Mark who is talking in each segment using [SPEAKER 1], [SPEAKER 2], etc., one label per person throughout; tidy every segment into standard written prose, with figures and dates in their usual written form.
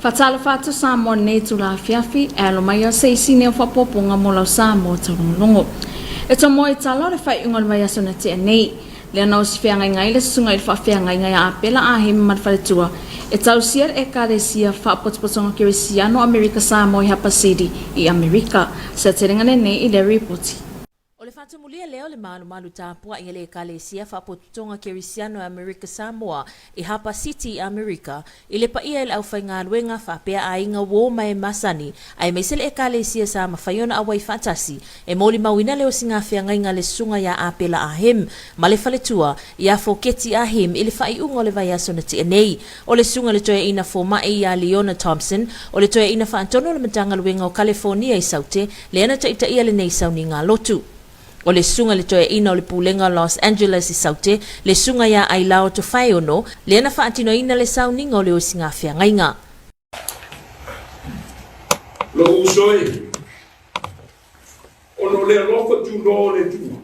[SPEAKER 1] Fatala fatu Samoa nei tula fiafi e alo mai a seisi neo whapoponga mo lau Samoa Taulogologo. E to mo i tala le whai unga le vai aso na tia nei. Lea nao si whianga ngai le sunga i whawhianga ngai a apela a he madwhaletua. E tau siar e kare sia whapotspotonga kiri sia no Amerika Samoa i Hapa City i Amerika. Sa terengane nei i le reporti.
[SPEAKER 2] O le whatamulia leo le malu tāpua i le ekalesia whapotonga Kirisiano Amerika Samoa i Hapa City Amerika i le paia i le au whainga luenga whapea a inga wō mai masani ai meise le ekalesia sa mawhaiona awai whatasi e mōli mawina leo singa whiangainga le sunga ya apela a hem ma le whaletua i a foketi a hem i le whaiunga o le vai aso na te nei o le sunga le toia ina fōma e i a Leona Thompson o le toia ina whaantono le matanga luenga o California i saute le ana taita ia le nei sauni ngā lotu. O le sunga le toia ina o le pulenga Los Angeles i saute, le sunga ya ai lao to whaiono, le ana whaatino ina le sauninga o le osinga whiangainga.
[SPEAKER 3] Lo usoi, ono le rofa tu no le tua.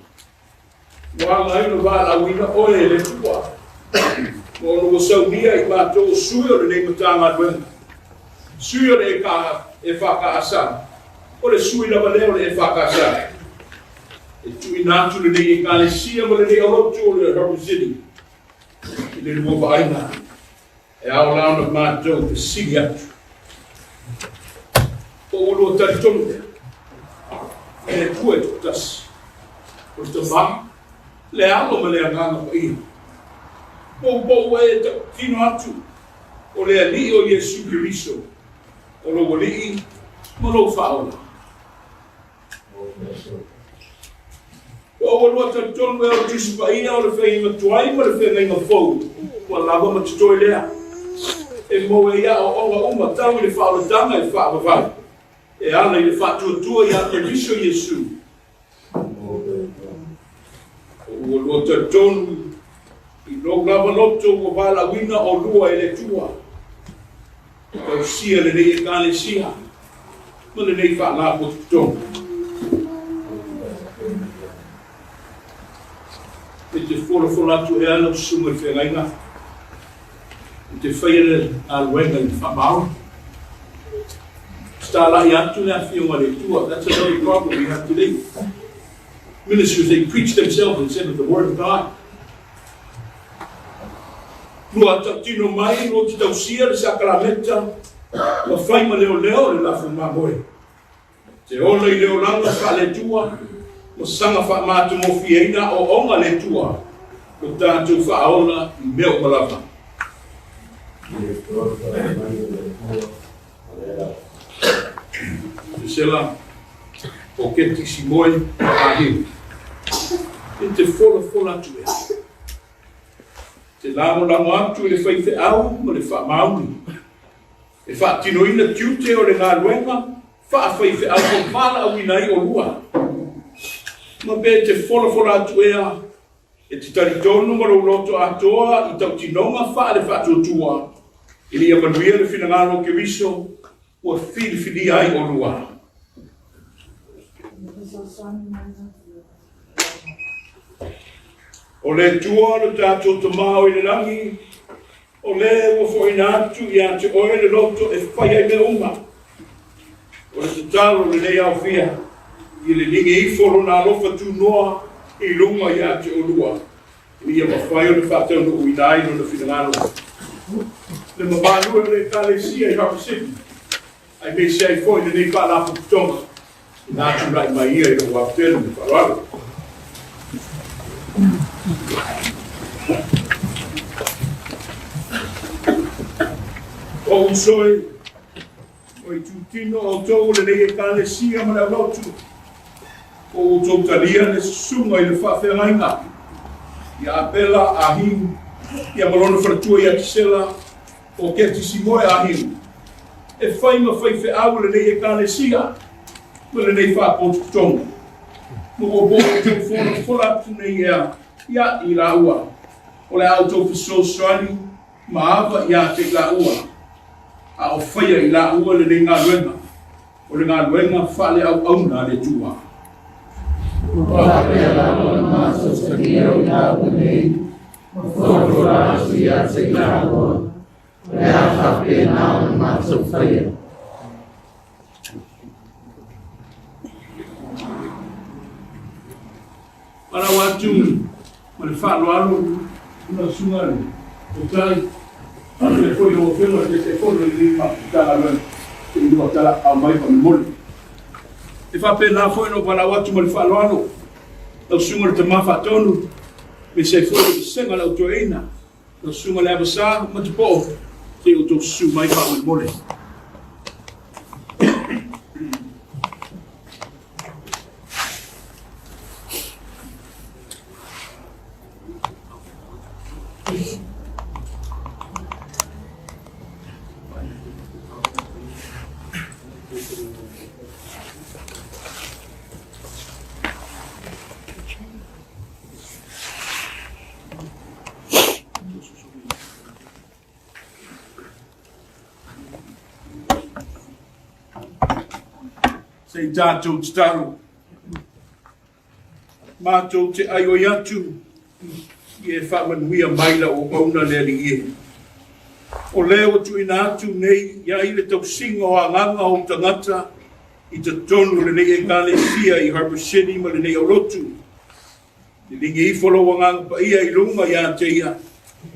[SPEAKER 3] Wanga ino wala wina oe le tua. Ono saunia i mato sui o le nei matanga duenga. Sui o le e whaka asa. O le sui na valeo le e whaka asa. E tui nātu le nei e kālesia ma le nei orotu o le Hapa City. I le mua whainga. E ao launa mātou te siri atu. O olo tari tonu mea. E le kua e tasi. O te mahi. Le alo ma le anganga pa ia. Mo e tino atu. O le ali o Yesu Kiriso. O lo wali ma lo whaola. O lo ta tonu e o tisu pa ina o le whainga tuai ma le whainga fau. Wa lava ma tutoi lea. E mo e ia o onga uma tau i le whaola tanga i whaavavai. E ana i le whaatuatua i a Kiriso Yesu. O lo ta tonu i no lava loto o wala wina o lua i le tua. Kau sia le nei e kāle sia. Ma le nei wha po tonu. E te whora atu e ana sunga i whengainga. E te whaere a luenga i whamau. Stalahi atu nea whiunga le tua. That's another problem we have today. Ministers, they preach themselves instead of the Word of God. Lua tino mai, lua ki tau sia le sakalamenta. Ma whaima leo le lafu mamoe. Te ola i leo langa wha le tua. O sanga wha mātu mo whieina o onga le tua. O tātou wha aona i meo malawa. Te sela o keti si moe a hiu. E te whola atu ea. Te lamo atu i le whaife au mo le wha mauni. E wha tinoina tiute o le ngā luenga. Wha whaife au o mala au inai o lua. Ma be te whola atu ea, e te taritonu ma rau loto atoa, i tau tinonga wha le whaatuatua, i li amanuia le whinangaro ke riso, ua whiri ai o lua. O le tua le tātou tamao i le rangi, o le ua whoina atu i a te oe le loto e whai ai me uma. O le te talo le nei au fia, i le lingi i foro nā lofa tū noa i lunga i a te olua. I ia mawhai o le whatau no uinai no na whinangano. Le mawhanua le kālesia i Hapa City. Ai me se ai fwoi le nei whalafu kutonga. I nā tu rai mai ia i le waptelu ni whalaru. O usoi, o i tūtino o tau le nei kālesia ma le lotu. O tōtaria le sunga i le whawhengainga. I a apela a hiu. I a marona wharatua i a tisela. O keti si moe a hiu. E whainga whaife au le nei e kālesia. Ma le nei whapotu tonga. Mo o bō te whora atu nei ea. Ia i la ua. O le au tō whiso strani. Ma awa i a te la ua. A o whaia i la ua le nei ngā luenga. O le ngā luenga whale au auna le tua.
[SPEAKER 4] Ua pela o maso se rio na nei. Fora su ya se claro. Lea whapena o le mātou whaia.
[SPEAKER 3] Para watu, ma le whaaloalo, una sungare, o tai, a le foi o whenua te kono i ma tala lua, te inua tala a mai pa me mole. E whapena foi no para watu ma le whaaloalo, au sunga le tamafa tonu, me se foi le senga la utoeina, au sunga le abasa, ma te po, te o tō su mai pa me mole. Sei tātou te taro. Mātou te aio iatu, i e whamanuia maila o mauna leri e. O leo tu ina atu nei, ia i le tau singo a nganga o tangata, i te tonu le nei e ngale sia i Harbour City ma le nei o lotu. I lingi i wholo nganga pa ia i lunga ia te ia.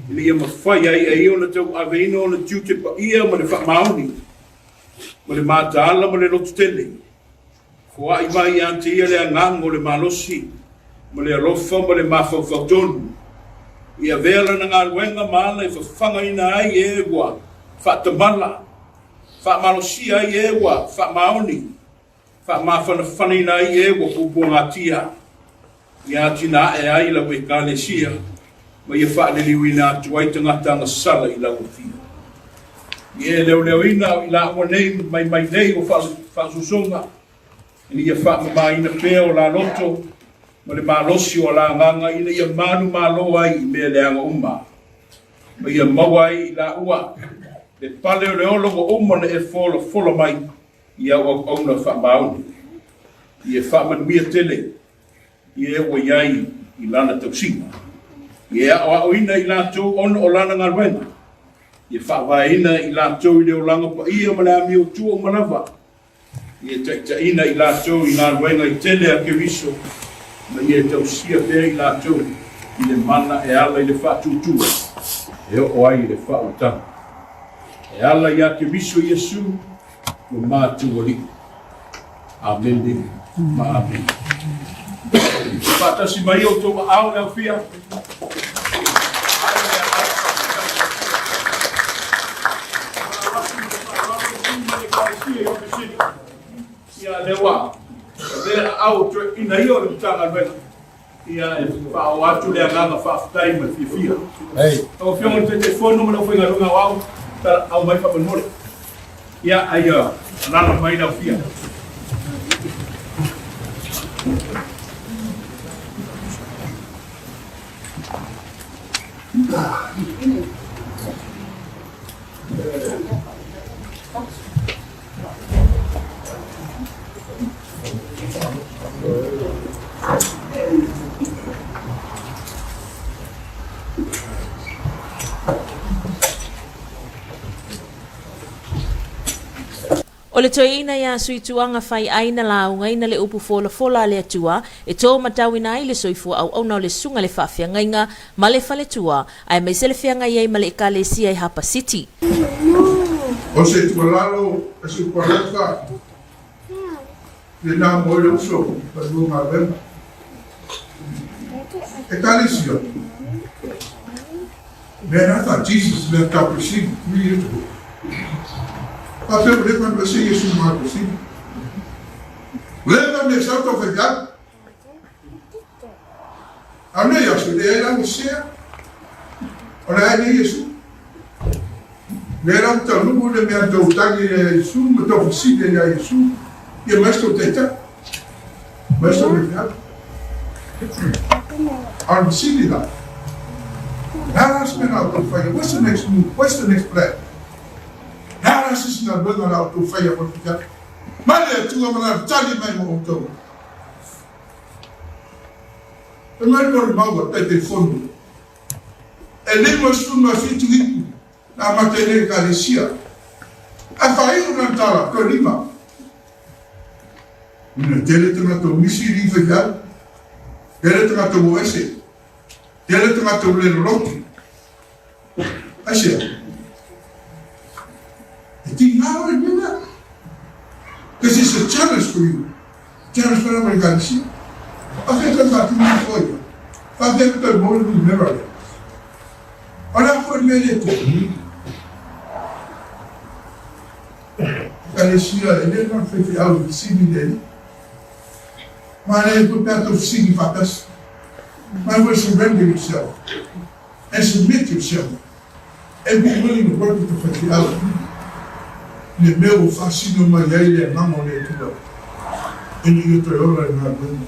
[SPEAKER 3] I li ia mawhai ai e iona tau aveino o le tiute pa ia ma le whamaoni. Ma le mātaala ma le lotu tele. Kua i mai ante ia le angango le malosi, ma le alofa ma le mawhawhautonu. Ia vela na ngā ruenga maala i whawhanga ina ai e ua, whaatamala, whaamalosi ai e ua, whaamaoni, whaamawhanawhana ina ai e ua pupua ngā tia. Ia tina e ai la we kālesia, ma ia whaaneliu ina atu ai tangata ngā sala i lau thia. Ia leo ina i la ua nei, mai nei o whaasusonga, Ini ia wha ina pēo la loto, ma le malosi o la nganga, ina ia manu malo ai i mea leanga umma. Ma ia maua ai i la ua, le pale o le olongo umma na e folo mai, ia o auna wha mauni. Ia wha manuia tele, ia ua iai i lana tausinga. Ia o ina i lātou ono o lana ngalwenga. Ia wha vaina i lātou i leo langa pa ia ma le ami o tua manawa. Ia ta ina i lātou i ngā ruenga i tele a kewiso, ma ia tausia pēr i lātou i le mana e ala i le whātutua, e o ai i le whautanga. E ala i a kewiso Iesu, o mātua li. Amen, ma amen. Whātasi mai o tō au leo whia. Ia lewa, vea au ina hiyo le mtanga lwena. Ia e whao atu lea nganga whaafutai ma fia. O whiongo te telefono mana whenga runga wau, ta au mai whapanore. Ia ai nana mai na fia.
[SPEAKER 2] O le toeina ia suituanga whai aina launga ina le upu fola le atua, e tō matawina ai le soifua au au na le sunga le whawhiangainga ma le whale tua, ai mai se le whiangai ai ma le ekalesia i Harbour City.
[SPEAKER 5] O se tualalo, e se kuareka, le nā moe le uso, pa luonga wema. Ekalesia. Mea nata, Jesus le taprisi, mi eto. A pe le kan pe se Yesu ma ko si. Le na me sa to fe ya. Ane ya su de la mi se. Ora ni Yesu. Le ram ta lu le me to tangi Yesu, me to si de ya Yesu. Ye maestro teta. Maestro me ya. Ar si di la. That's been out of fire. What's the next move? What's the next plan? Nara sisi na bwana la utufaya kwa fika. Mali tu amana tali mai mo to. E mai no maua pe telefone. E le mo su ma fitu hiku. na matene kalesia. A whai una tala, ko rima. Ina tele tanga tau misi rifa kia, tele tanga tau ese, tele tanga tau lero roti. Asia. E ti ngāo e nina. Because it's a challenge for you. Challenge for our kalesia. A whai tanga tu mi koia. A whai tanga mo ni mera. Ora ko me le to. Kalesia ele não foi algo similar. Mas ele foi perto do significados. Mas will surrender yourself and submit yourself and be willing to work with the faith. Le meu fascino maile na mole tudo. Ele eu ora na vida.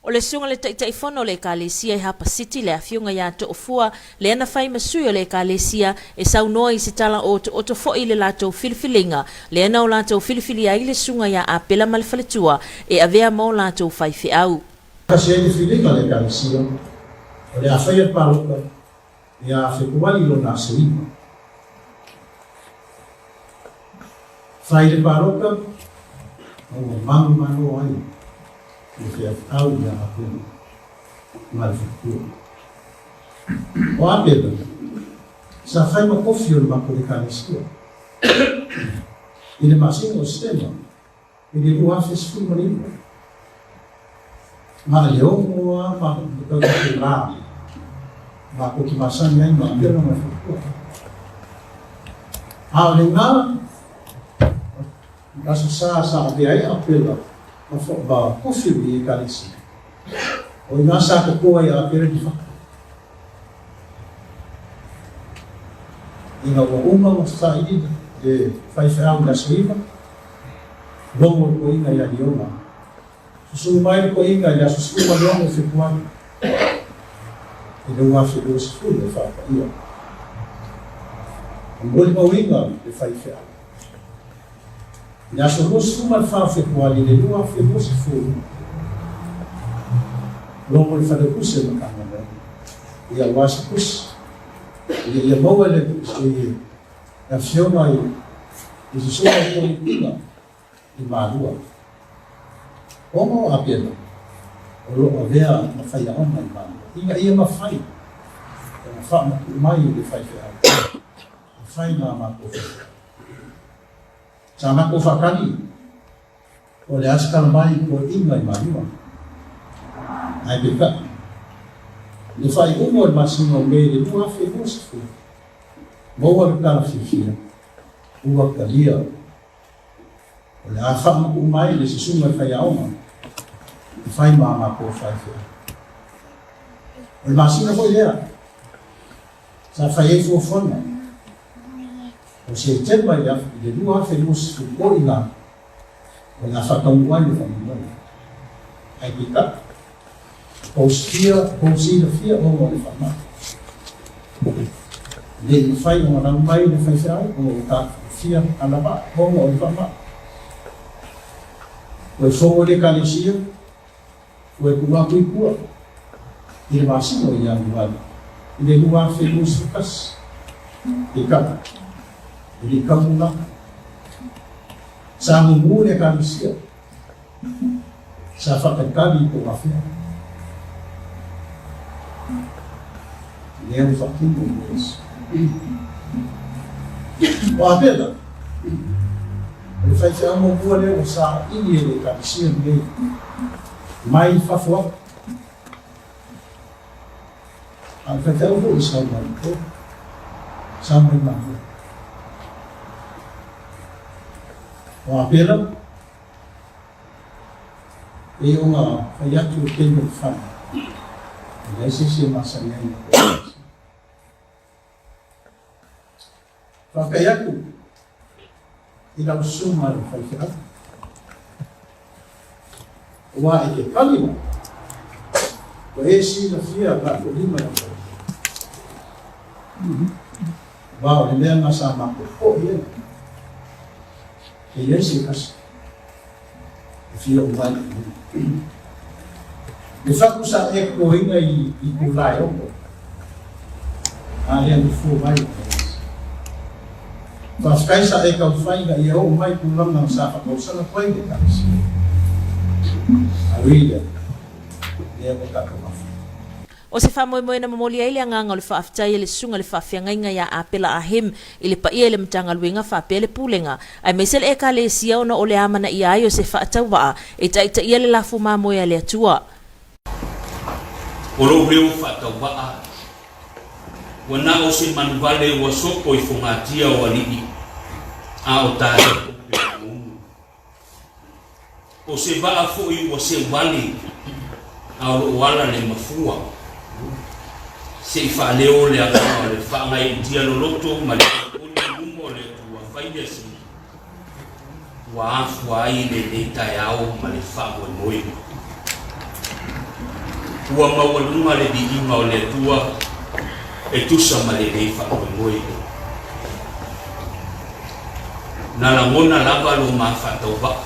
[SPEAKER 2] O le sunga le taifono le kalesia I hapa city le afiunga ya to ofua le ana fai masui o le kalesia e saunoa I se tala o to foi le lato filifilinga le ana o lato filifili ai le sunga ya apela malfaletua e avea mo lato fai fiau.
[SPEAKER 6] Kasi e filinga le kalesia o le afai e paroka e a fekuali lo na seima. Fai le paroka o manu ai. If au ya apena malfitua o apena sa fai ma kofio ma ko kalesia ile masino sistema ile lua fes fu marino ma leo mo ma ko ko ra ma ko ki masani ai ma pena ma fitua a le nga kaso sa be ai apela ma fo ba kofi bi kalisi o ina sa ko ya pere di fa ina o uma sa idi de fai fa da suiva lomo ko ina ya dioma su mai ko ina ya su ma lomo fi kwa ina wa fi do su de fa ia ngol ma winga de fai fa ya somos uma fase quali le due affermose fu l'uomo fa le cose ma camera e a was kus e a moa le a fioma e si sono politica di madua como a pena o lo avea ma fai a ona in mano ia ma fai ma mai di fai ma ko sama ko fakani o le askal mai ko inga I mariwa ai beka le fai umor masino me le tua fe bosfu moa ka fifia ua kalia o le afa ko mai le sisuma fai aoma fai mama ko fai o masino ko lea sa fai fo fona o se tema ya de dua felus ko ina o na fa tong wan fa mo ai pita o sia o mo fa ma le fai o na mai le fai sa o ta sia ala ba o mo fa ma o fo le kalesia o ku ma ku il masino ya ni le dua felus kas ika di kamuna sa mumune kalesia sa fakakali ko mafia leo fakingo mes o apela ele faz a mão boa leo sa ini ele kalesia me mai fafo al fatel vo sa mai sa mai o apela e uma faiatu tendo fa e se masanya fa kaiatu ila usuma fa fa wa e kalima o esi la fia ba ko lima ba o le na sama ko ye e esse caso fia o vai de fato sa e ko inga I kulai o a le no fu vai Whafkaisa e kau whainga i au mai pulang ng safa kau sana koe de kasi. Awida. Ia ko kakamafu.
[SPEAKER 2] O se whamoemoe na mamoli ai le anganga o le whaaftai le sunga le whaafeangainga ia apela ahim i le paia le mtanga luenga whaapea le pulenga. Ai meisel e ka le sia ona o le amana i ai o se whaatawaa e taita ia le lafu mamoe le atua.
[SPEAKER 7] O lo leo whaatawaa wana o se manuvale wa soko i whungatia o alii a o tāre o se waa fui wa se wali a o wala le mafua se i whaaleo le anga le whaangai i tia loloto ma le umo le tua whaide si wa afua ai le leitai au ma le whaamoi moi ua mawalunga le di inga o le tua e tusa ma le nei whaamoi moi na la ngona lava lo ma whatau wa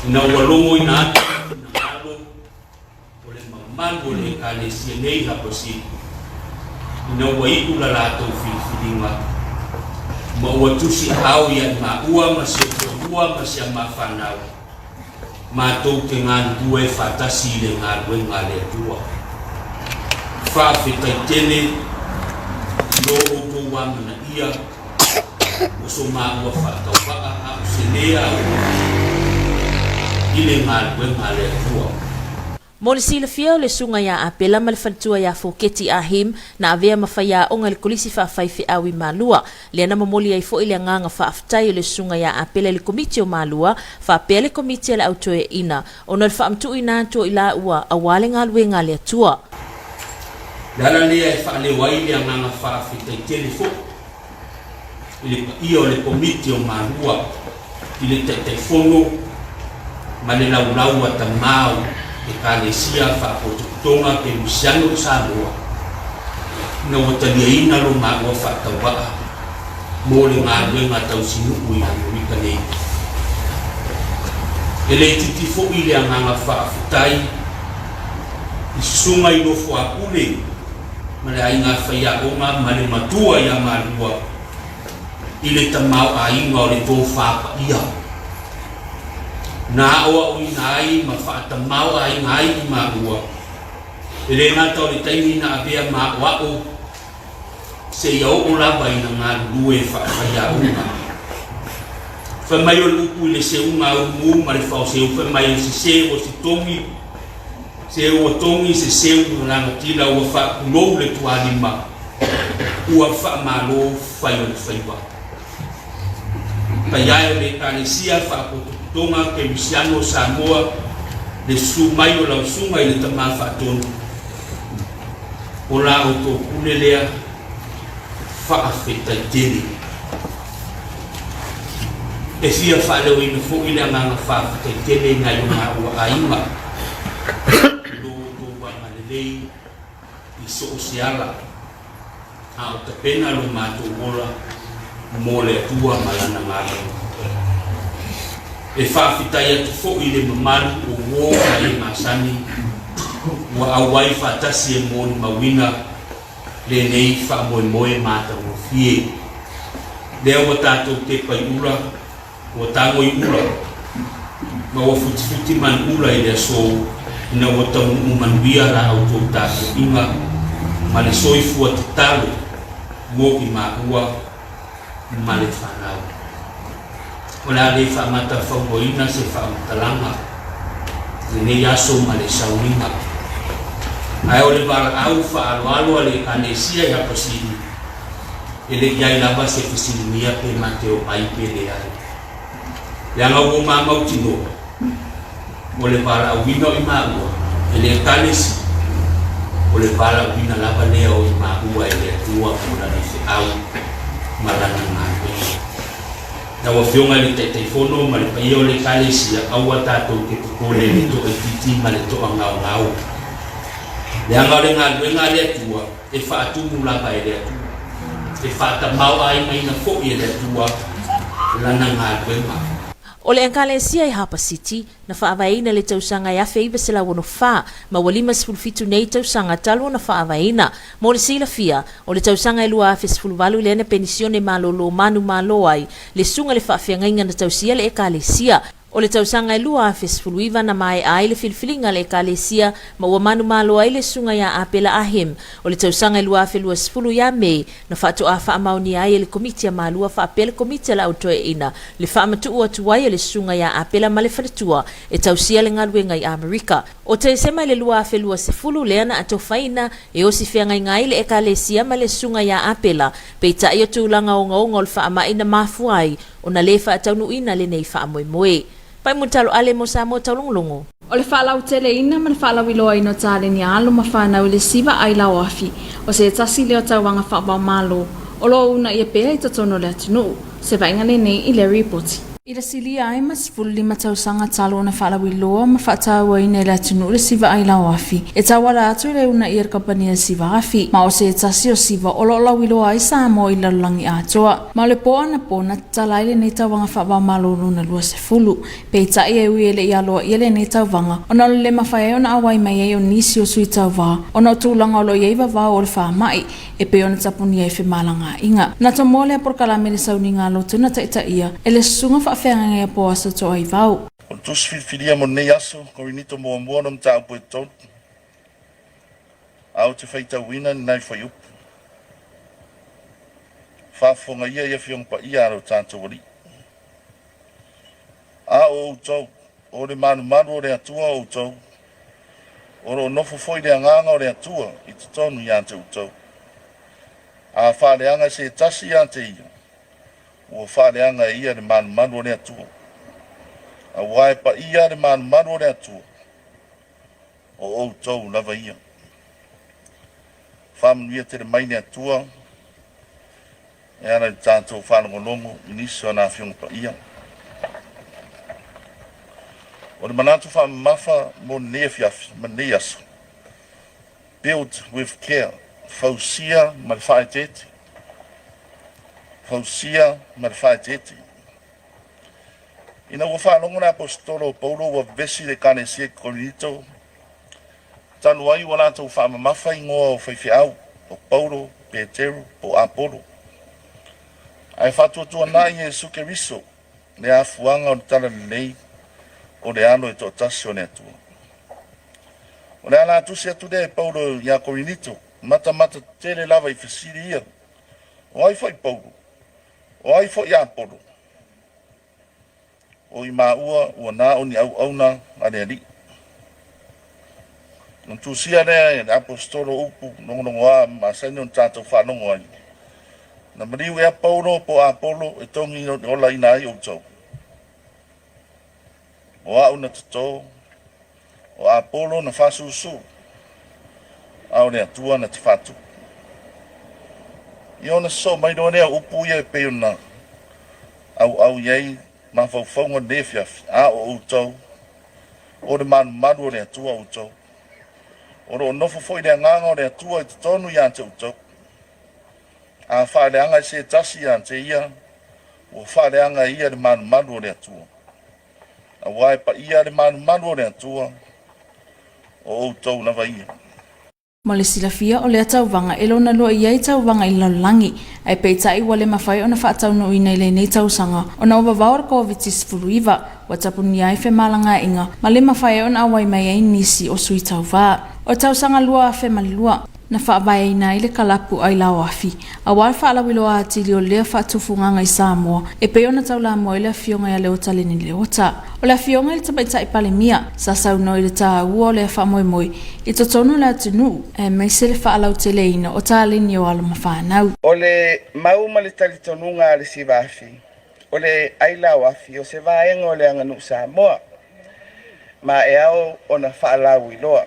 [SPEAKER 7] ina walongo ina atu mango le kale si nei ha posi ina wai ula la to filinga ma watusi au ya ma ua ma se ua ma se ma fanau ma to te ngan due fatasi le ngal we ngale tua fa fita tele lo o wa mana ia o so ma ua fatau fa a se lea ile ngal we ngale tua.
[SPEAKER 2] Mo le sila fia o le sunga ia apela ma le whantua ia Komiti ahim na avea mawhaia o le kolisi whaafaife awi malua. Leana mamoli ai fo ile nganga whaaftai o le sunga ia apela le komiti o malua, whaapea le komiti le autoe ina. Ono le whaamtu ina anto ila ua awale ngā luenga le atua.
[SPEAKER 7] Dala lea e whaale wai le nganga whaafetai telefo. Ia o le komiti o malua, ile te fono, ma le laulau a tamau, e kalesia whaapotutonga ke Missionary Samoa na watalia ina lo maa ua whaatawaa mo le ngā luenga tau sinu ui Amerika nei e le titi fo i le anganga whaafutai i sunga i nofo apule ma le ainga whaia onga ma le matua ia malua i le tamau a inga o le tō whaapa ia na oa o inai ma whaata mau ai ngai i ma ua. E le ngata o le taimi na avea ma wao se iau o lava i na ngā lue whaafaya unga. Whamai o lupu i le se unga umu ma le whao se u whamai o se se o se tongi se o tongi se se u ranga tila ua whaakulou le tuanima ua whaamalo whai o le whaiwa. Paiai o le kalesia whaapoto tonga ke Missionary Samoa le sumai o lau sunga i le tama whaatonu o la o tō kulelea whaafetai tele e fia whaaleo ina fo i le nganga whaafetai tele ngai o ngā ua ainga lo tō wangalelei i so o seala a o tapena lo mātou ola mo le atua malana ngātou e whaafitai atu fo i le mamalu o wō mai masani wa awai whaatasi e mōni mawina le nei whaamoemoe māta o fie lea wa tātou te pai ura wa tāngoi ura ma wa futi man ura i lea so ina wa tamu umanuia ra au tō tātou inga ma le soifua te talo wō i māua ma le whanau. Wala le whaamata whaumoina se whaamatalanga ne yaso ma le sauringa ai o le wala au whaaloaloa le kanesia i hapasini e le iai lava se fisilimia pe mateo ai pe le ai le anga ua mamau tinoa o le wala awina o i maua e le kanesi o le wala awina lava lea o i maua e le atua o la le au malana ngāpea na wa fionga le telefono ma le paia o le kalesia aua tātou ke tukole le to e titi ma le to angau ngau le anga le ngā luenga le atua e whaatumu lava e le atua e whaatamau ai mai na fo i le atua lana ngā luenga
[SPEAKER 2] O le enkalesia I Hapa City, na whaavaina le tausanga I afe iwa sila wano wha, ma walima sifulfitu nei tausanga talo na whaavaina. Mo le sila fia, o le tausanga lua afe sifulwalu le ene penisione malolo manu malo ai, le sunga le whaafeangainga na tausia le enkalesia. O le tausanga lua afe sifuluiva na mai ai le filfilinga le enkalesia, ma ua manu malo ai le sunga ya apela ahim. O le tausanga lua afe lua sifulu ya mei, na whaatu a whaamauni ai le komiti ya malua whaapela komiti la autoe ina, le whaamatu ua tuwai le sunga ya apela ma le whanatua, e tausia le ngaluenga I Amerika. O te sema le lua afe lua sifulu le ana ato whaina, e osi whiangai ngai le enkalesia ma le sunga ya apela, peita i o tūlanga o ngaonga o le whaamaina mafuai, o na le whaataunu ina le nei whaamoemoe. Pai mutalo ale mo Samoa Taulogologo.
[SPEAKER 1] O le whaalau tele ina ma le whaalau iloa ino tāle ni alo ma whanau le siva ai lau afi. O se tasi leo tauwanga whaabau malo. O lo una ia pēa I tatono le atunu. Se vainga le nei I le reporti. I le silia ai ma sifulu lima tausanga talo na whaalau iloa ma whaataua ina le atunu le siva ai lau afi. E tawara atu le una I kapania siva afi. Ma o se tasi o siva o lo lau iloa ai Samoa I lalulangi atoa. Ma le poa na pona talaile nei tauwanga whaabau malo luna lua sifulu. Peita ia ui ele ialoa ia le nei tauwanga. Ona le mawhai ona awai mai e o nisi o sui tauwa. Ona o tūlanga o lo ieiva vau o le whaamai. E pe ona tapuni e whi malanga inga. Na to mole a porkalame le sauni ngā lo tuna taita ia. E le sunga whaafeanga ia po asa to ai vau.
[SPEAKER 8] O tus whiwhiria mo nei aso, ko inito mua mua nam ta upo e tonu. Au te whaita wina ni nai whai upu. Whaafonga ia ia whiong pa ia aro tātou wari. A o tau, o le manu manu o le atua o tau. O ro nofo foi le anganga o le atua, I te tonu I ante o tau. A whaaleanga se tasi I ante ia. O whaaleanga ia le manu manu o le atua. A wae pa ia le manu manu o le atua. O tau lava ia. Whamanuia te le maine atua. E ana I tātou whanongolongo, iniso ana whiong pa ia. O le manatu whaamafa mo nea fiafi, ma nea aso. Build with care. Fausia ma le whaetete. Fausia ma le whaetete. Ina ua whanongo na apostolo o Paulo wa vesi le kanesia Korinto. Tanu ai wa lātou whaamamafa ingoa o whaiwhiau o Paulo, Petero, po Apolo. Ai whatuatua nā I Jesu Keriso, le afuanga o tala nei, o le ano e tō tasi o ne atua. O le ala atu se atu de Paulo ia Korinito, mata tele lava I whasiri ia. O ai whai Paulo, o ai whai Apolo. O I maua ua nā o ni au na ane ali. Nung tusia rea e apostolo upu nongonongo a masani on tātou whanongo ai. Na mariu ea Paulo po Apolo e tongi o la ina ai o tau. O au na tato, o Apolo na whasusu. Au nea tua na te whatu. I ona so mai doa nea upu ia e peo na. Au iei ma whauwhaunga nefiaf a o tau. O le manu o nea tua o tau. O ro nofo foi le nganga o le tua I te tonu I ante uto. A whaaleanga I se tasi I ante ia. O whaaleanga ia le manu o le tua. A wae pa ia le manu o le tua. O utou na ia.
[SPEAKER 1] Mo le silafia o le atauwanga e lona loa iai tauwanga I lalangi. Ai peitai ua le mawhai o na whaataunu ina I le nei tausanga. O na ova vaor COVID-19 wa tapuni ai whemalanga inga. Ma le mawhai o na awai mai ai nisi o sui tauvaa. O tausanga lua a whemalua. Na whaavai ina I le kalapu ai lau afi. A wai whaalawiloa atili o lea whaatufunganga I Samoa. E peona taula mo I le fionga ia leo tale ni leota. O le fionga I le tabaita I palemia. Sa sauno I le taa ua o le whaamoemoi. I totono le atunu. E mai se le whaalau tele ina o tale ni o alo mawhanau.
[SPEAKER 9] O le mauma le talitonunga le siva afi. O le ai lau afi o se vaenga o le anganu Samoa. Ma e au o na whaalau iloa.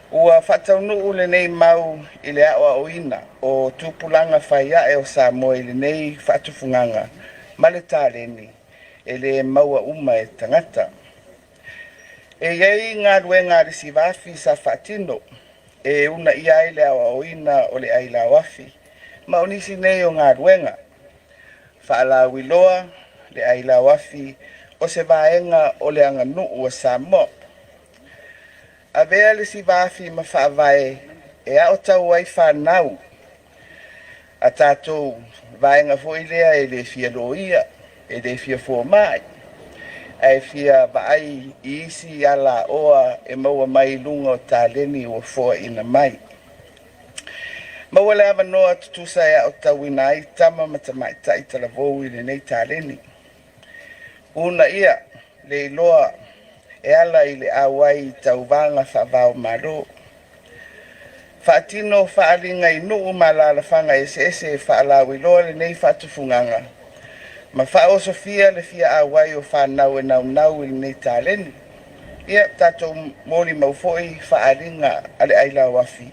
[SPEAKER 9] Ua whataunu le nei mau I le awa o ina o tupulanga whaia e o Samoa I le nei whaatufunganga ma le tāleni e le maua uma e tangata. E iei ngā ruenga le sivafi sa whaatino e una ia I le awa o ina o le aila wafi ma onisi nei o ngā ruenga. Whaalau iloa le aila wafi o se vaenga o le anganu o Samoa. A vea le si vafi ma whaavae e a o tau ai whanau. A tātou vaenga fo ilea e le fia loia, e le fia fo mai. Ai fia vaai i isi ala oa e maua mai lunga o tāleni o fo ina mai. Maua le ava noa tutusa e a o tau ina ai tama matamaita i talavou i le nei tāleni. Una ia le iloa e ala i le awai tauvanga whavao maro. Whaatino whaalinga i nuu malala whanga ese e whaalau i loa le nei whaatufunganga. Ma whao Sofia le fia awai o whanau e nau i le nei tāleni. Ia tatou mori maufoi whaalinga ale aila wafi.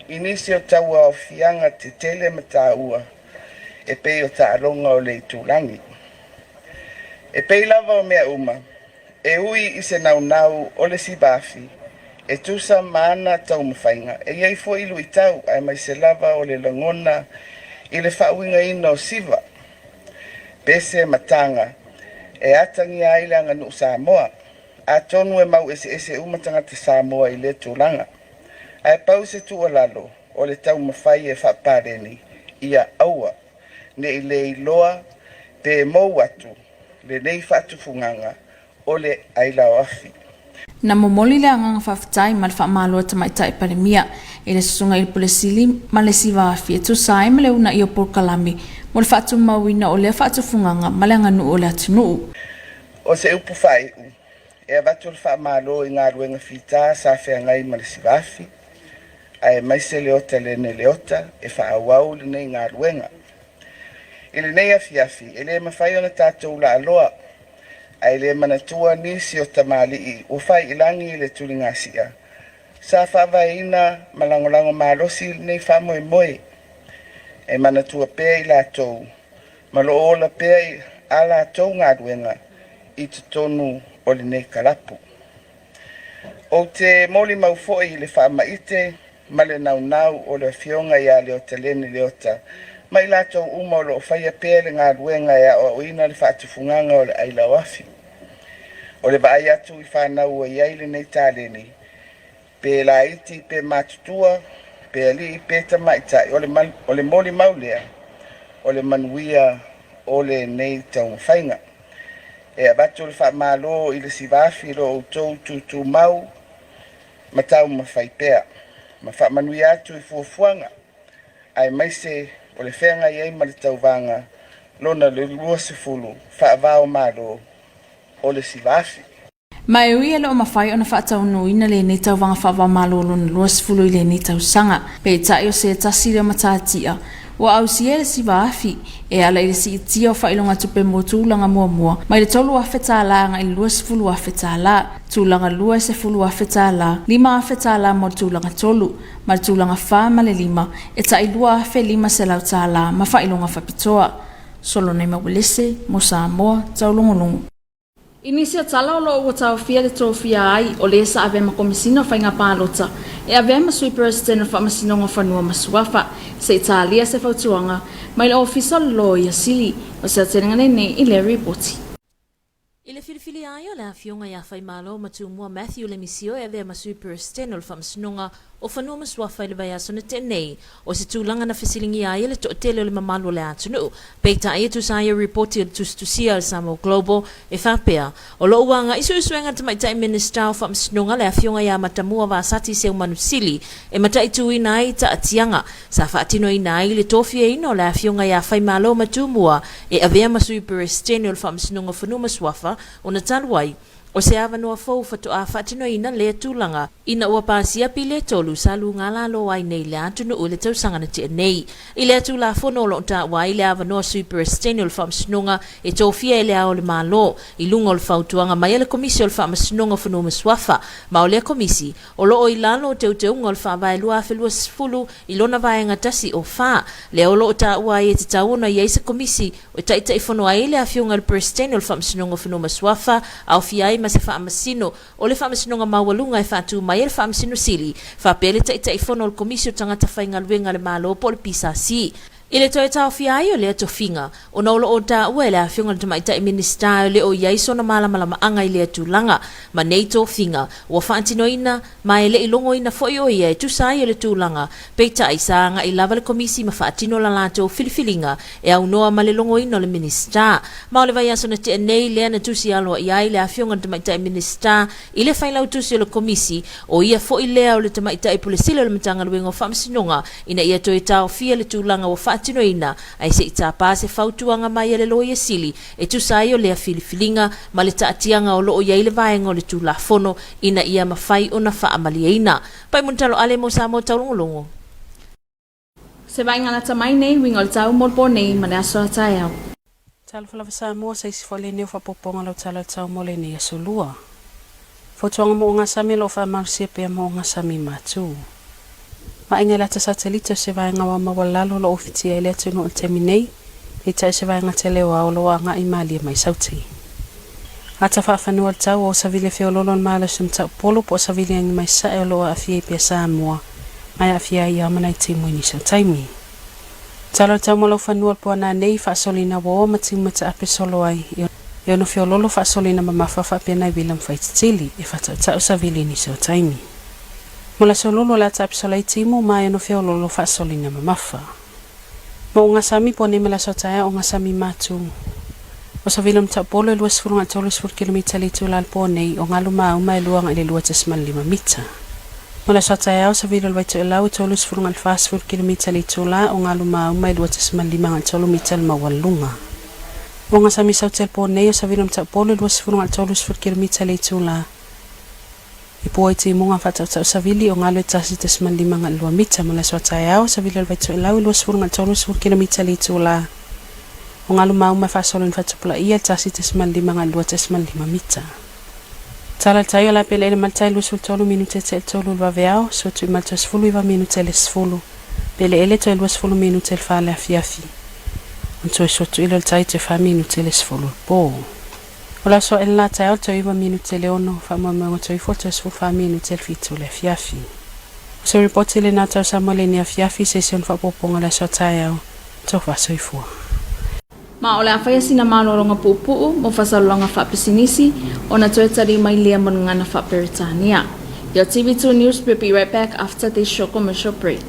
[SPEAKER 9] Inisi o taua o fianga te tele mataua e pei o taalonga o le tūlangi. E pei lava o mea uma, e ui i se nau o le sibafi, e tusa maana tau mawhainga, e iei fo ilu i tau, ai mai se lava o le langona i le whauinga ina o siva. Pese matanga, e atangi aile anga nu Samoa, a tonu e mau ese umatanga te Samoa i le tūlanga. Ai pau se tua lalo, o le tau mawhai e whapareni, ia aua, ne i le iloa, pe mou atu, le nei whaatufunganga o le aila o afi.
[SPEAKER 1] Na momoli le anganga whawhitai ma le whaamalo tamaitai parimia e le susunga i polesili ma le siva afi e tusai ma le una i o polkalami mo le whaatu mauina o le whaatufunganga ma le anganu o le atunuu.
[SPEAKER 9] O se upu whai u, e avatu le whaamalo i ngā ruenga whita sa whea ngai ma le siva afi, ai maise leota le ne leota e whaawau le nei ngā ruenga. Ile nei afi, ele mawhai ona tātou la aloa, ai le manatua nisi o tamali i whai ilangi i le tulingasia. Sa whawaina malangolango malosi nei whamoe moe, e manatua pēi la tau, malo ola pēi a la tau ngā ruenga i te tonu o le nei kalapu. O te moli maufoi i le whamaite, ma le nau o le fionga i a leo taleni leota, mai lato uma o lo whaia pēle ngā ruenga ea o ina le whaatufunganga o le aila wafi. O le vai atu i whanau o iaile nei tāleni, pē la iti, pē matutua, pē ali i pē tamaitai, o le moli maulea, o le manuia o le nei tau mwhainga. E abatu le whaamalo i le sivafi lo o tau tutu mau, ma tau mawhai pēa. Ma whaamanuia atu i fuafuanga, ai maise o le whenga iei ma le tauvanga, lona le lua se fulu, whaavao malo o le sivafi.
[SPEAKER 1] Mai ui e loo mawhai o na whaataunu ina le nei tauvanga whaavao malo lona lua se fulu i le nei tausanga, pe tai o se tasi reo matatia. Wa au si ele si vafi e ala ile si tia o whailonga tupe mo tūlanga mua, mai le tolu awhetala nga i lua se fulu awhetala, tūlanga lua se fulu awhetala, lima awhetala mo tūlanga tolu, ma tūlanga wha ma le lima, e ta i lua awhe lima se lau tala, ma whailonga whapitoa. Solo nei mawelese, mo Samoa, taulongolongo. Inisia tala o loo tau fia le trofia ai o le sa ave makomisino whainga pālota e ave ma sui president o whamasinonga whanua masuafa se Italia se whautuanga mai le official lawyer sili o se atenanga nei i le reporti.
[SPEAKER 2] I le filifili ai o le awhionga ia whai malo matumua Matthew le misio e ave ma sui president o le whamasinonga o whanua masuafa i le vai asona tenei o se tūlanga na whisilingi ai le to'atele o le mamalo le atunu. Peita ia tu saia reporti o tustusia o Samoa Global e whapea. O lo uanga isu isuenga tamaitai minister o whamsinonga le awhionga ia matamua vasati se umanusili e matai tuina ai ta atianga. Sa whaatino ina ai le tofia ino le awhionga ia whai malo matumua e avea masui perestene o le whamsinonga whanua masuafa o na taluai. O se awa noa fau fatu a whaatino ina le tūlanga, ina ua pāsia pi le tolu sa lu ngā lalo ai nei le atunu o le tausanga na tia nei. I le atu la fono lo nta wai le awa noa superestene o le whamsinonga e tōwhia e le ao le malo, i lunga o le whautuanga mai le komisi o le whamsinonga whanua maswafa, ma o le komisi, o lo o i lalo o teuteunga o le whawai lua whelua sifulu i lona vaenga tasi o wha, le o lo o ta ua e te tauna i eisa komisi o taita i whanua ai le awhionga le perestene o le whamsinonga whanua maswafa, au fiai ma se whaamasino o le whaamasino mawalunga e whaatu mai e le whaamasino sili whapele ta ita i whono o le komisio tangata whainga luenga le malo po le pisa si. Ile toi tau fiai o le ato finga, o na olo o ta ua le a fionga le tamaita i minister le o iaiso na malama anga i le atu langa, ma neito finga, ua whaantinoina, ma e le ilongo ina foi o ia e tusai o le tūlanga, peita i saanga i lava le komisi ma whaatino la lato filifilinga, e au noa ma le longo ina o le minister, ma o le vai aso na te nei lea na tusi aloa iai le a fionga le tamaita i minister, i le whailau tusi o le komisi, o ia foi lea o le tamaita i pulesile o le matanga luengo Faamisionare, ina ia toi tau fia le tūlanga o Tinoina ai se ita pa se fautuanga mai le loia sili e tu sai o le filifilinga ma le taatianga o lo ia le vaenga o le tu la fono ina ia mafai ona fa amaliina pai muntalo ale mo sa mo taulogologo
[SPEAKER 1] se vaenga na tamai nei winga o tau mo nei ma le aso tai au
[SPEAKER 10] talo fala sa mo se fole ne fa poponga lo tala tau mo le ne solua fotuanga mo nga sami lo fa marse pe mo nga sami matu ma inga la satellite se vai nga wa mawalalo lo ofitia ile tino o terminei e tai se vai nga tele wa o lo nga imali mai sauti ata fa fanu tau o savile fe lo lon mala sum ta polo po savile ngi mai sa lo afie pe Samoa mai afia ia mana timu ni sa taimi talo tau mo lo fanu po na nei fa solina wo mati mata ape solo ai yo no fe lo fa solina mama fa pe na bilam fa tili e fa ta savile ni sa taimi Mola sololo la tap solai timu mai no feo lolo fa solina mamafa. Mo nga sami pone mela sotaya o nga sami matu. O sa vilum ta polo luas furunga tolus fur kilometer li tu lal pone o nga luma umai luang ele luas 5 mita. Mola sotaya o sa vilul vai tu elau tolus furunga fast fur kilometer li tu la o nga luma umai luas 5 tolu mita mawalunga. O nga sami sautel pone o sa vilum ta polo luas furunga tolus fur kilometer li tu la I poi te monga fata savili o ngalo tasi te smandima nga lua mita mala so tayao savili al vaitu elau lua sfuru nga tolu sfuru kilomita li tula o ngalo mauma fasolon fata pula ia tasi te smandima nga lua te smandima mita tala tayo la pele ele maltai lua sfuru tolu minute te tolu lua veao so tu malta sfuru iwa minute le sfuru pele ele to lua sfuru minute le fale afiafi onto so tu ilo tai te fa minute le sfuru po Ola so en la tayo to iwa minute le ono fa mama to foto su fa minute fitu le fiafi. So report le na to samole ni fiafi session fa poponga la so tayo to fa so ifu.
[SPEAKER 1] Ma ola fa yasina malolonga pupu mo fa salonga fa pisinisi ona to etari mai le mon ngana fa Britania. Your TV2 News will be right back after this short commercial break.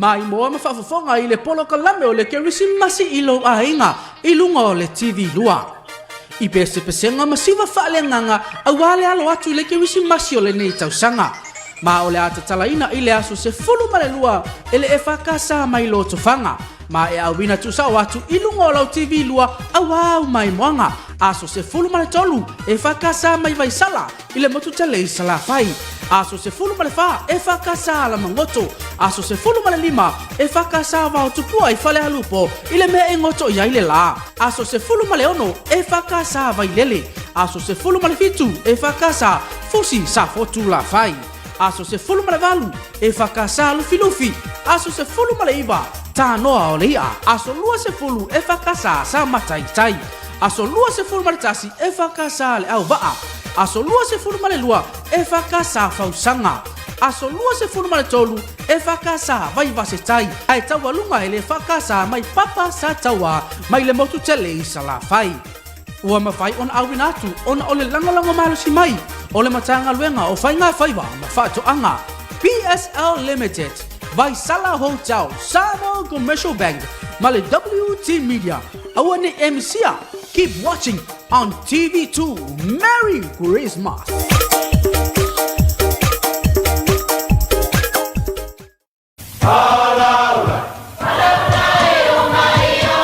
[SPEAKER 11] Mai moa mawhawhawhonga I le polo kalame o le kerisimasi I lo ainga I lunga o le TV lua. I pese pesenga masiwa whaalenganga a wale alo atu le kerisimasi o le nei tausanga. Ma o le atatalaina I le aso se fulu male lua e le EFKS mai lo tofanga. Ma e awina tu sa watu I lunga o lau TV lua a wau mai moanga. Aso se fulu male tolu EFKS mai vai sala I le motu tele I sala fai. Aso se fulu male fa EFKS la mangoto. Aso se fulu male lima EFKS va o tupua I fale halupo I le mea ngoto ia I le la. Aso se fulu male ono EFKS vai lele. Aso se fulu male fitu EFKS fusi sa fotu la fai. Aso se fulu male valu EFKS lufi lufi. Aso se fulu male iwa ta noa o leia. Aso lua se fulu EFKS sa matai tai. Aso lua se fulu male tasi EFKS le au vaa. Aso lua se fulu male lua EFKS fausanga. Aso lua se fulu male tolu EFKS vai vase tai. Ai taua lunga ele EFKS mai papa sa taua mai le motu tele I sala fai. Ua mawhai on awinatu on ole langalanga malusi mai. Ole matanga luenga o whainga whaiwa ma whaatoanga. PSL Limited vai Sala Hotel Samoa Commercial Bank Male WT Media Awane MCA. Keep watching on TV2. Merry Christmas.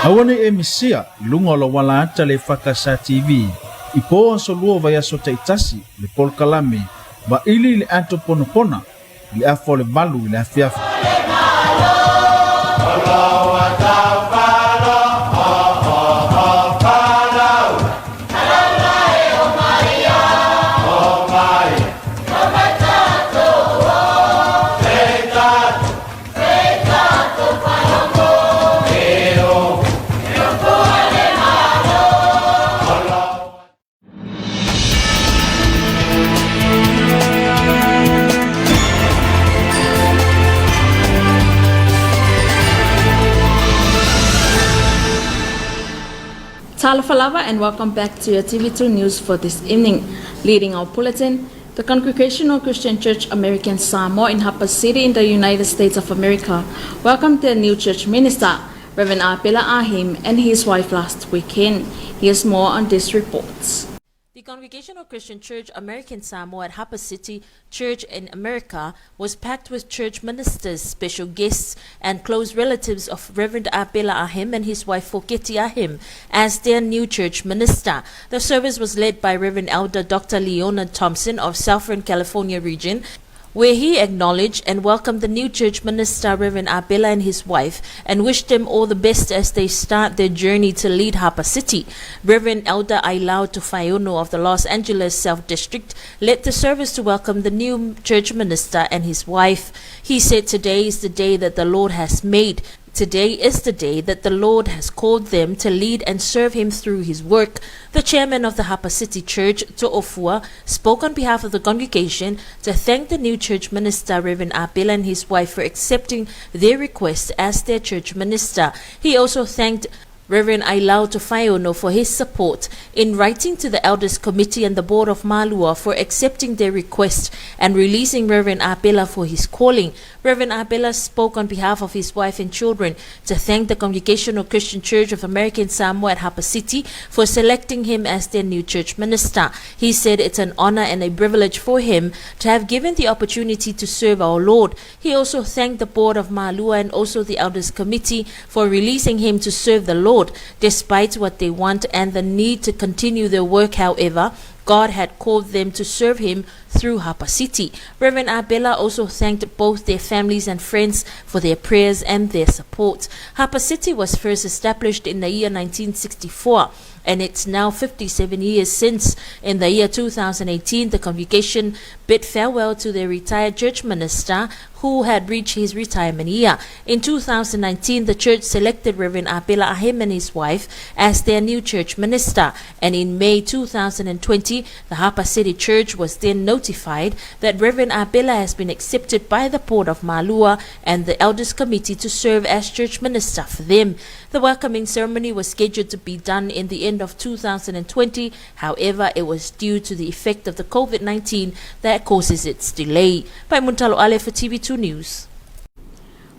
[SPEAKER 12] Awane emisia lunga lo wala ata le EFKS TV. Ipo an solua vai aso taitasi le polkalame ba ili le ato ponopona le afo le valu le afiafi.
[SPEAKER 1] Tala Falava and welcome back to your TV2 News for this evening. Leading our bulletin, the Congregational Christian Church American Samoa in Harper City in the United States of America welcomed their new church minister, Reverend Apela Ahim, and his wife last weekend. Here's more on this report.
[SPEAKER 2] The Congregational Christian Church American Samoa at Harper City Church in America was packed with church ministers, special guests, and close relatives of Reverend Apela Ahim and his wife Komiti Ahim as their new church minister. The service was led by Reverend Elder Dr. Leonard Thompson of Southern California region, where he acknowledged and welcomed the new church minister, Reverend Apela and his wife, and wished them all the best as they start their journey to lead Harper City. Reverend Elder Ailau Tufaiono of the Los Angeles South District led the service to welcome the new church minister and his wife. He said, "Today is the day that the Lord has made. Today is the day that the Lord has called them to lead and serve Him through His work." The chairman of the Harper City Church, To'ofua, spoke on behalf of the congregation to thank the new church minister, Reverend Apela and his wife, for accepting their request as their church minister. He also thanked Reverend Ailau Tufaiono for his support in writing to the Elders Committee and the Board of Malua for accepting their request and releasing Reverend Apela for his calling. Reverend Apela spoke on behalf of his wife and children to thank the Congregational Christian Church of American Samoa at Harper City for selecting him as their new church minister. He said it's an honor and a privilege for him to have given the opportunity to serve our Lord. He also thanked the Board of Malua and also the Elders Committee for releasing him to serve the Lord. Despite what they want and the need to continue their work, however, God had called them to serve Him through Harper City. Reverend Apela also thanked both their families and friends for their prayers and their support. Harper City was first established in the year 1964. And it's now 57 years since. In the year 2018, the congregation bid farewell to their retired church minister who had reached his retirement year. In 2019, the church selected Reverend Apela Ahim and his wife as their new church minister. And in May 2020, the Harper City Church was then notified that Reverend Apela has been accepted by the Board of Malua and the Elders Committee to serve as church minister for them. The welcoming ceremony was scheduled to be done in the end of 2020. However, it was due to the effect of the COVID-19 that causes its delay. Pai Muntalo Ale for TV2 News.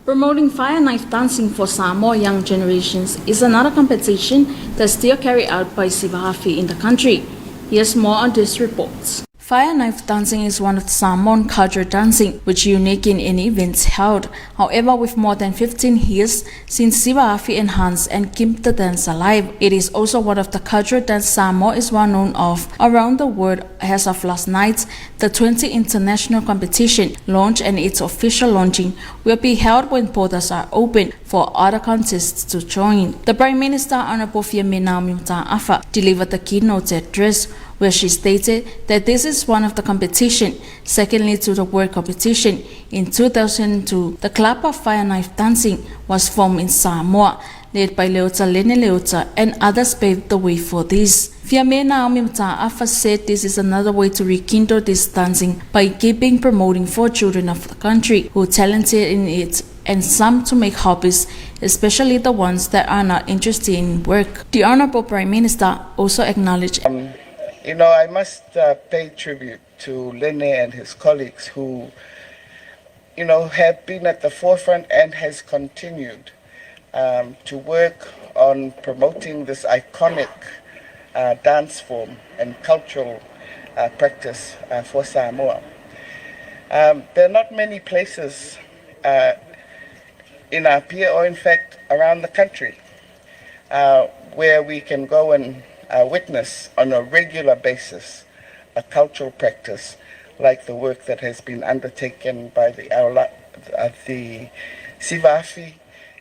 [SPEAKER 1] Promoting fire knife dancing for Samoa young generations is another competition that's still carried out by Sivahafi in the country. Here's more on this report. Fire knife dancing is one of the Samoan cultural dancing, which is unique in any events held. However, with more than 15 years since Sivahafi enhanced and kept the dance alive, it is also one of the cultural dance Samoa is well known of around the world. As of last night, the 20th international competition launch and its official launching will be held when borders are open for other contests to join. The Prime Minister, Honorable Missionary Committee, delivered the keynote address, where she stated that this is one of the competition. Secondly, to the World Competition. In 2002, the Club of Fire Knife Dancing was formed in Samoa, led by Leota Lene Leota, and others paved the way for this. Fiamena Mimta'afa said this is another way to rekindle this dancing by keeping promoting for children of the country who are talented in it, and some to make hobbies, especially the ones that are not interested in work. The Honorable Prime Minister also acknowledged
[SPEAKER 9] I must pay tribute to Lene and his colleagues who, have been at the forefront and has continued to work on promoting this iconic dance form and cultural practice for Samoa. There are not many places in Apia, or in fact around the country, where we can go and witness on a regular basis a cultural practice like the work that has been undertaken by the Sivahafi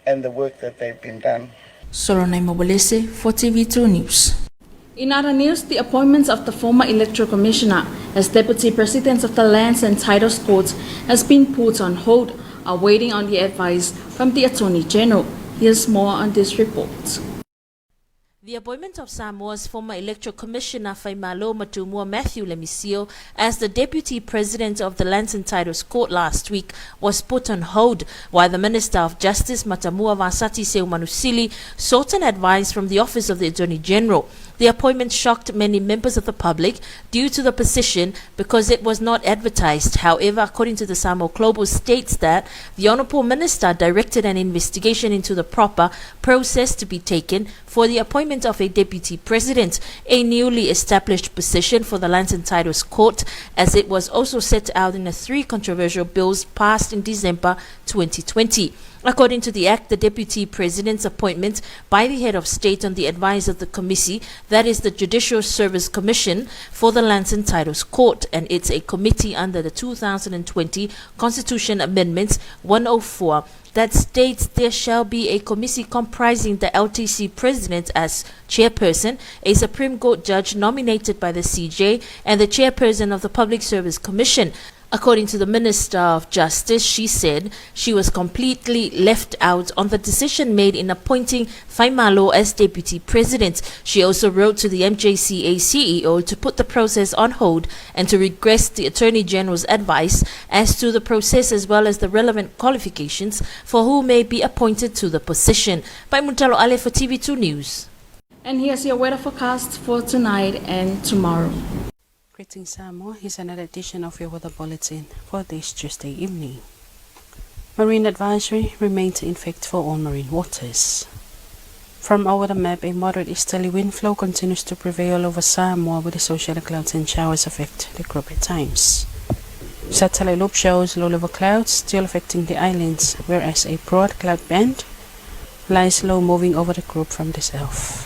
[SPEAKER 9] and the work that they've been done.
[SPEAKER 1] Sorone Mobolese for TV2 News. In other news, the appointments of the former electoral commissioner as deputy president of the Lands and Titles Court has been put on hold, awaiting on the advice from the Attorney General. Here's more on this report.
[SPEAKER 2] The appointment of Samoa's former Electoral Commissioner Faimalo Matumua Matthew Lemisio as the Deputy President of the Lands and Titles Court last week was put on hold while the Minister of Justice Matamua Vasati Seumanusili sought an advice from the Office of the Attorney General. The appointment shocked many members of the public due to the position because it was not advertised. However, according to the Samoa Global, states that the Honourable Minister directed an investigation into the proper process to be taken for the appointment of a Deputy President, a newly established position for the Lands and Titles Court, as it was also set out in the 3 controversial bills passed in December 2020. According to the Act, the Deputy President's appointment by the Head of State on the advice of the committee, that is the Judicial Service Commission for the Lands and Titles Court, and it's a committee under the 2020 Constitution Amendments 104 that states there shall be a committee comprising the LTC President as chairperson, a Supreme Court judge nominated by the CJ, and the chairperson of the Public Service Commission. According to the Minister of Justice, she said she was completely left out on the decision made in appointing Faimalo as Deputy President. She also wrote to the MJCA CEO to put the process on hold and to request the Attorney General's advice as to the process as well as the relevant qualifications for who may be appointed to the position. By Muntalo Ale for TV2 News.
[SPEAKER 1] And here's your weather forecast for tonight and tomorrow.
[SPEAKER 10] Greetings Samoa, here's another edition of your weather bulletin for this Tuesday evening. Marine advisory remains in effect for all marine waters. From our weather map, a moderate easterly wind flow continues to prevail over Samoa with associated clouds and showers affect the group at times. Satellite loop shows low-level clouds still affecting the islands, whereas a broad cloud band lies low moving over the group from the south.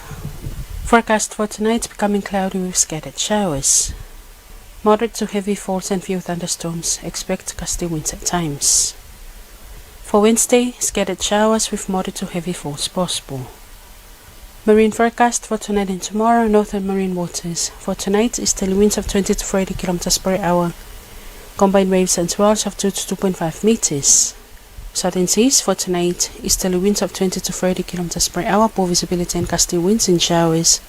[SPEAKER 10] Forecast for tonight becoming cloudy with scattered showers. Moderate to heavy falls and few thunderstorms. Expect gusty winds at times. For Wednesday, scattered showers with moderate to heavy falls possible. Marine forecast for tonight and tomorrow, northern marine waters. For tonight, easterly winds of 20 to 40 km per hour. Combined waves and swells of 2 to 2.5 meters. Southern seas for tonight, easterly winds of 20 to 30 km per hour, poor visibility and gusty winds and showers.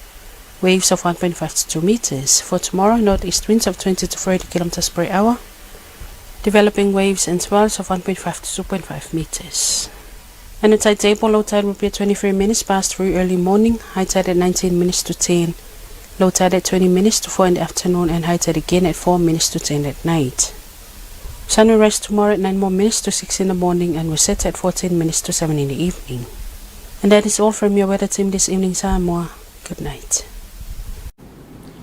[SPEAKER 10] Waves of 1.5 to 2 meters. For tomorrow, northeast winds of 20 to 30 km per hour. Developing waves and swells of 1.5 to 2.5 meters. And the tide table, low tide will be at 23 minutes past 3 early morning, high tide at 19 minutes to 10. Low tide at 20 minutes to 4 in the afternoon, and high tide again at 4 minutes to 10 at night. Sun will rise tomorrow at 9 more minutes to 6 in the morning and will set at 14 minutes to 7 in the evening. And that is all from your weather team this evening, Samoa. Good night.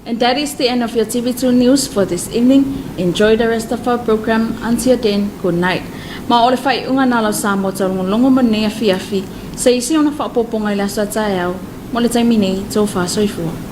[SPEAKER 1] And that is the end of your TV2 news for this evening. Enjoy the rest of our program. Until then, good night. Maole fai unga nalo Samoa Taulogologo manea fiafi. Sa isi ona whaapoponga I la sa taeau. Mole taimine, tō wha soifua.